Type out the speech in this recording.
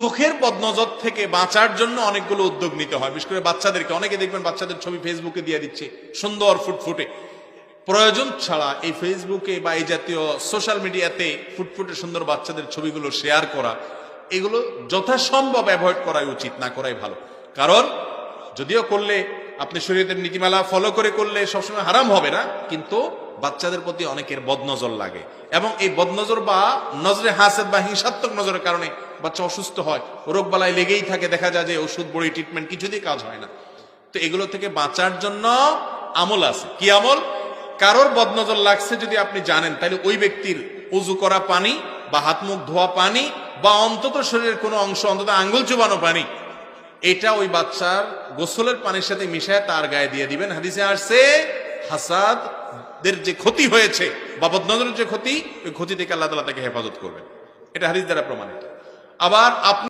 চোখের বদনজর থেকে বাঁচার জন্য অনেকগুলো উদ্যোগ নিতে হয়, বিশেষ করে বাচ্চাদেরকে। অনেকে দেখবেন বাচ্চাদের ছবি ফেসবুকে দিয়ে দিচ্ছে সুন্দর ফুটফুটে। প্রয়োজন ছাড়া এই ফেসবুকে বা এই জাতীয় সোশ্যাল মিডিয়াতে ফুটফুটে সুন্দর বাচ্চাদের ছবিগুলো শেয়ার করা, এগুলো যথাসম্ভব অ্যাভয়েড করাই উচিত, না করাই ভালো। কারণ যদিও করলে আপনি শরীয়তের নীতিমালা ফলো করে করলে সবসময় হারাম হবে না, কিন্তু বাচ্চাদের প্রতি অনেকের বদনজর লাগে, এবং এই বদনজর বা নজরে হাসেদ বা হিংসাত্মক নজরের কারণে বাচ্চা অসুস্থ হয়, রোগ বালাই লেগেই থাকে, দেখা যায় যে ওষুধ বড়ি ট্রিটমেন্ট কিছুতেই কাজ হয় না। তো এগুলো থেকে বাঁচার জন্য আমল আছে। কি আমল? কারোর বদনজর লাগছে যদি আপনি জানেন, তাহলে ওই ব্যক্তির উজু করা পানি বা হাত মুখ ধোয়া পানি বা অন্তত শরীরের কোনো অংশ, অন্তত আঙ্গুল চুবানো পানি, এটা ওই বাচ্চার গোসলের পানির সাথে মিশায় তার গায়ে দিয়ে দিবেন। হাদিসে আসছে হাসাদের যে ক্ষতি হয়েছে বা বদনজরের যে ক্ষতি, ওই ক্ষতি থেকে আল্লাহ তাআলা তাকে হেফাজত করবেন। এটা হাদিস দ্বারা প্রমাণিত। আবার আপনি